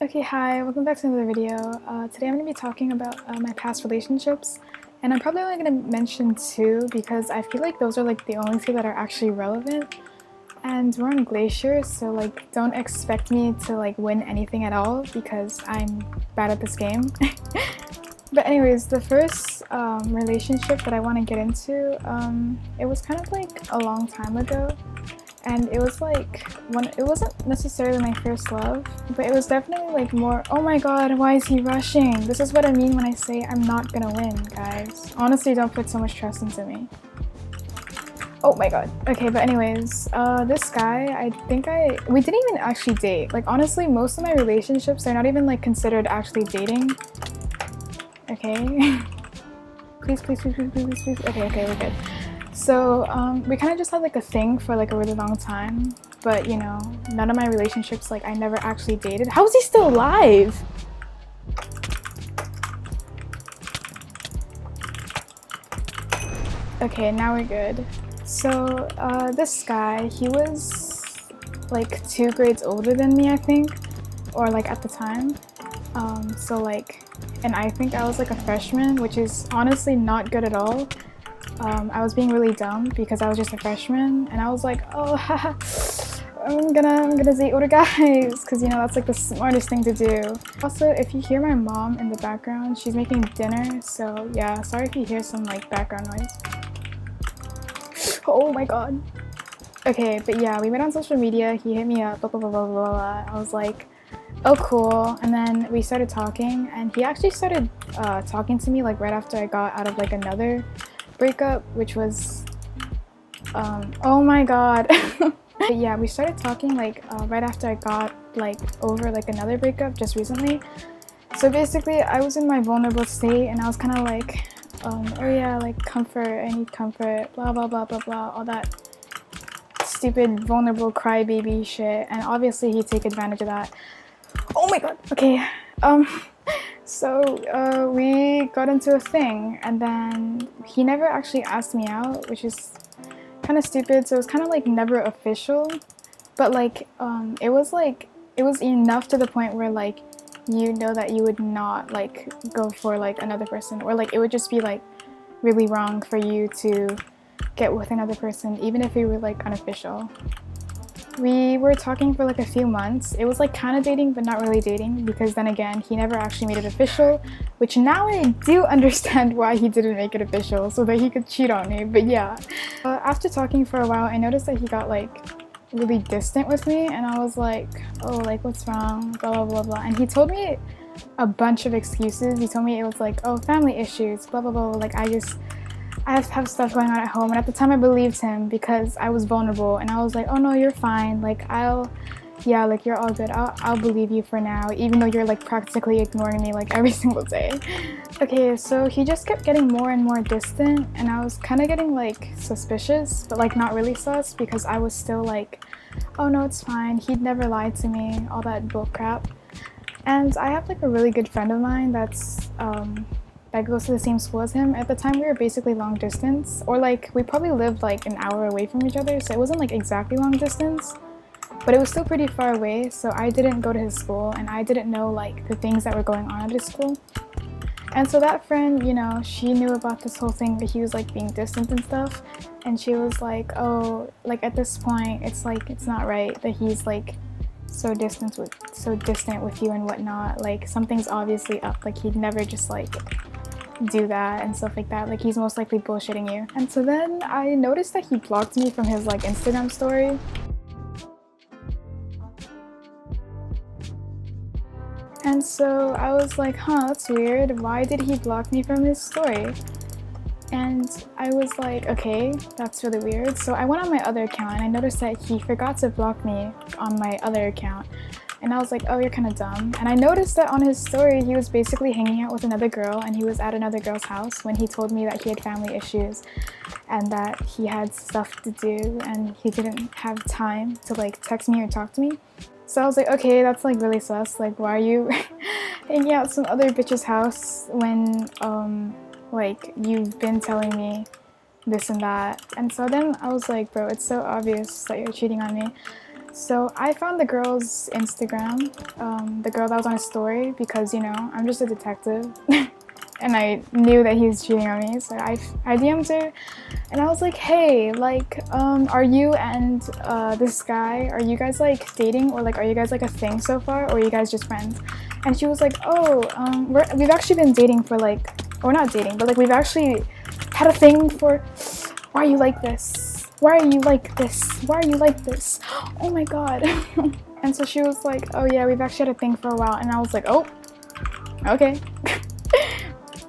Okay, hi, welcome back to another video. Today I'm going to be talking about my past relationships, and I'm probably only going to mention two because I feel like those are like the only two that are actually relevant. And we're on Glacier, so like don't expect me to like win anything at all because I'm bad at this game. But anyways, the first relationship that I want to get into, it was kind of like a long time ago. And it was like it wasn't necessarily my first love, but it was definitely like more, oh my god, why is he rushing? This is what I mean when I say I'm not gonna win, guys. Honestly, don't put so much trust into me. Oh my god. Okay, but anyways, this guy, we didn't even actually date. Like honestly, most of my relationships, they're not even like considered actually dating. Okay. Please, please, please, please, please, please. Okay, we're good. So we kind of just had like a thing for like a really long time, but you know, none of my relationships, like I never actually dated. How is he still alive? Okay, now we're good. So this guy, he was like 2 grades older than me, I think, or like at the time. So like, and I think I was like a freshman, which is honestly not good at all. I was being really dumb because I was just a freshman, and I was like, oh, haha, I'm gonna date older guys, because you know that's like the smartest thing to do. Also, if you hear my mom in the background, she's making dinner, so yeah, sorry if you hear some like background noise. Oh my god. Okay, but yeah, we met on social media. He hit me up, blah blah blah blah blah blah. I was like, oh cool, and then we started talking, and he actually started talking to me like right after I got out of like another breakup, which was oh my god. But yeah, we started talking like right after I got like over like another breakup just recently. So basically I was in my vulnerable state, and I was kind of like oh yeah, like comfort, I need comfort, blah blah blah blah blah, all that stupid vulnerable crybaby shit, and obviously he'd take advantage of that. Oh my god. Okay, so we got into a thing, and then he never actually asked me out, which is kind of stupid. So it was kind of like never official, but like it was enough to the point where like you know that you would not like go for like another person, or like it would just be like really wrong for you to get with another person even if we were like unofficial. We were talking for like a few months. It was like kind of dating but not really dating, because then again he never actually made it official, which now I do understand why he didn't make it official, so that he could cheat on me. But yeah, after talking for a while, I noticed that he got like really distant with me, and I was like, oh, like what's wrong, blah blah blah blah. And he told me a bunch of excuses. He told me it was like, oh, family issues, blah blah blah, like I have stuff going on at home. And at the time I believed him because I was vulnerable, and I was like, oh no, you're fine, like yeah, like you're all good, I'll believe you for now, even though you're like practically ignoring me like every single day. Okay, so he just kept getting more and more distant, and I was kind of getting like suspicious, but like not really sus, because I was still like, oh no, it's fine, he'd never lied to me, all that bull crap. And I have like a really good friend of mine that goes to the same school as him. At the time we were basically long distance, or like we probably lived like an hour away from each other, so it wasn't like exactly long distance, but it was still pretty far away. So I didn't go to his school, and I didn't know like the things that were going on at his school. And so that friend, you know, she knew about this whole thing that he was like being distant and stuff, and she was like, oh, like at this point it's like it's not right that he's like so distant with you and whatnot, like something's obviously up, like he'd never just like do that and stuff like that, like he's most likely bullshitting you. And so then I noticed that he blocked me from his like Instagram story. And so I was like, huh, that's weird, why did he block me from his story? And I was like, okay, that's really weird. So I went on my other account, and I noticed that he forgot to block me on my other account. And I was like, oh, you're kind of dumb. And I noticed that on his story, he was basically hanging out with another girl, and he was at another girl's house when he told me that he had family issues and that he had stuff to do and he didn't have time to like text me or talk to me. So I was like, okay, that's like really sus. Like, why are you hanging out at some other bitch's house when like you've been telling me this and that? And so then I was like, bro, it's so obvious that you're cheating on me. So I found the girl's Instagram, the girl that was on his story, because, you know, I'm just a detective. And I knew that he was cheating on me, so I DM'd her, and I was like, hey, like, are you and this guy, are you guys like dating, or like are you guys like a thing so far, or are you guys just friends? And she was like, oh, we've actually been dating for like, or not dating, but like we've actually had a thing for, why are you like this? Why are you like this? Why are you like this? Oh my god. And so she was like, oh yeah, we've actually had a thing for a while, and I was like, oh, okay.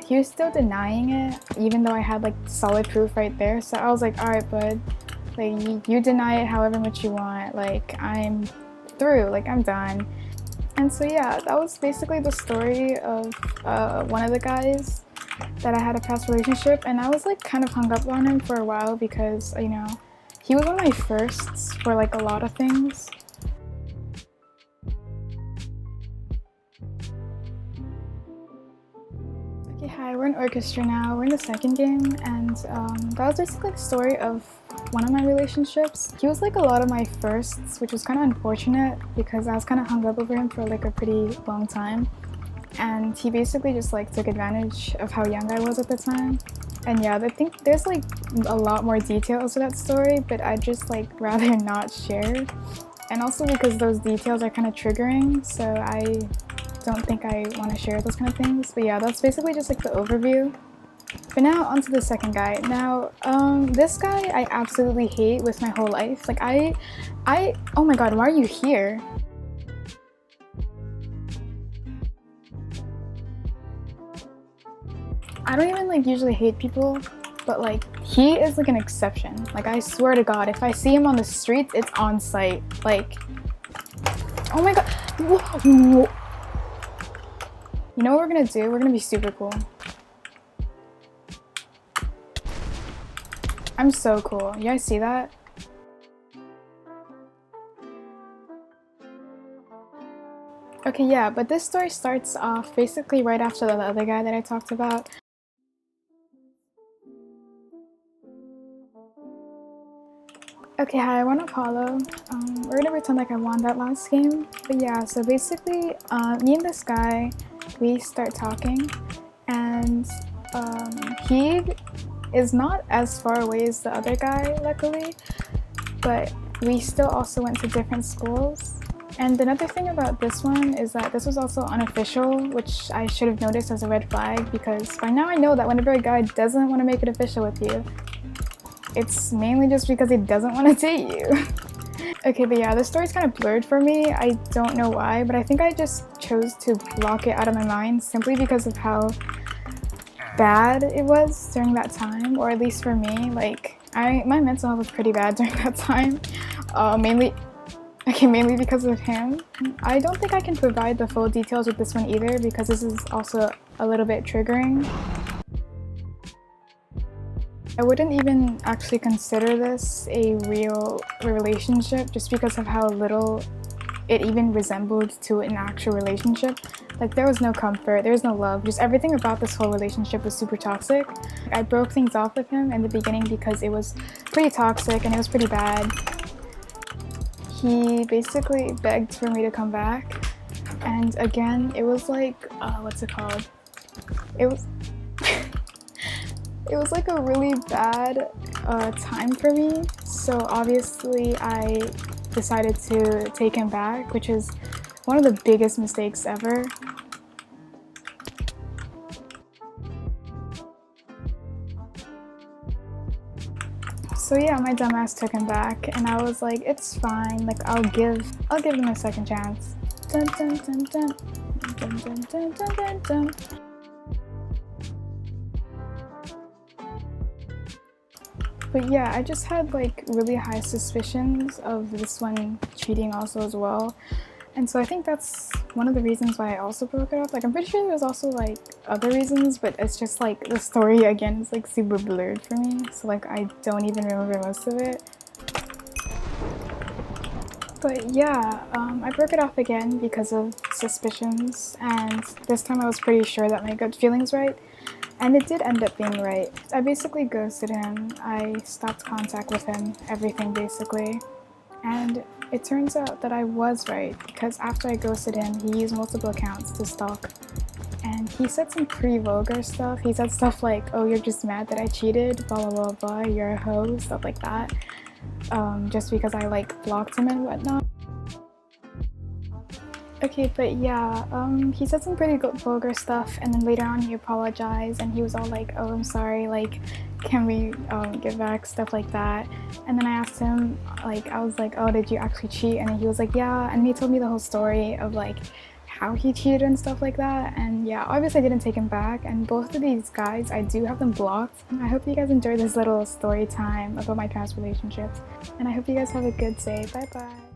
He was still denying it, even though I had like solid proof right there. So I was like, all right, bud, like you deny it however much you want, like I'm through, like I'm done. And so yeah, that was basically the story of one of the guys that I had a past relationship, and I was like kind of hung up on him for a while because, you know, he was one of my firsts for like a lot of things. Okay, hi, we're in orchestra now. We're in the second game, and that was basically the story of one of my relationships. He was like a lot of my firsts, which was kind of unfortunate because I was kind of hung up over him for like a pretty long time. And he basically just like took advantage of how young I was at the time. And yeah, I think there's like a lot more details to that story, but I'd just like rather not share. And also because those details are kind of triggering, so I don't think I want to share those kind of things. But yeah, that's basically just like the overview. But now onto the second guy. Now, this guy I absolutely hate with my whole life. Like oh my god, why are you here? I don't even like usually hate people, but like he is like an exception. Like I swear to god, if I see him on the streets, it's on sight. Like, oh my god. Whoa. You know what we're gonna do? We're gonna be super cool. I'm so cool. You guys see that? Okay, yeah, but this story starts off basically right after the other guy that I talked about. Okay, hi, I want Apollo. We're gonna pretend like I won that last game. But yeah, so basically, me and this guy, we start talking, and he is not as far away as the other guy, luckily, but we still also went to different schools. And another thing about this one is that this was also unofficial, which I should have noticed as a red flag, because by now I know that whenever a guy doesn't want to make it official with you, it's mainly just because he doesn't want to date you. Okay, but yeah, the story's kind of blurred for me. I don't know why, but I think I just chose to block it out of my mind simply because of how bad it was during that time, or at least for me. Like, my mental health was pretty bad during that time, mainly because of him. I don't think I can provide the full details with this one either because this is also a little bit triggering. I wouldn't even actually consider this a real relationship just because of how little it even resembled to an actual relationship. Like, there was no comfort, there was no love, just everything about this whole relationship was super toxic. I broke things off with him in the beginning because it was pretty toxic and it was pretty bad. He basically begged for me to come back, and again, it was like, what's it called? It was it was like a really bad time for me, so obviously I decided to take him back, which is one of the biggest mistakes ever. So yeah, my dumbass took him back, and I was like, it's fine, like I'll give him a second chance. Dun, dun, dun, dun. Dun, dun, dun, dun, dun, dun. But yeah, I just had like really high suspicions of this one cheating also as well. And so I think that's one of the reasons why I also broke it up. Like, I'm pretty sure there's also like other reasons, but it's just like the story again is like super blurred for me. So like I don't even remember most of it. But yeah, I broke it off again because of suspicions, and this time I was pretty sure that my gut feeling's right. And it did end up being right. I basically ghosted him. I stopped contact with him, everything basically. And it turns out that I was right, because after I ghosted him, he used multiple accounts to stalk. And he said some pretty vulgar stuff. He said stuff like, oh, you're just mad that I cheated, blah, blah, blah, blah, you're a hoe, stuff like that. Just because I like blocked him and whatnot. Okay, but yeah, he said some pretty vulgar stuff, and then later on he apologized, and he was all like, oh, I'm sorry, like, can we get back, stuff like that. And then I asked him, like, I was like, oh, did you actually cheat? And he was like, yeah, and he told me the whole story of like how he cheated and stuff like that. And yeah, obviously I didn't take him back, and both of these guys, I do have them blocked. I hope you guys enjoyed this little story time about my past relationships, and I hope you guys have a good day. Bye bye.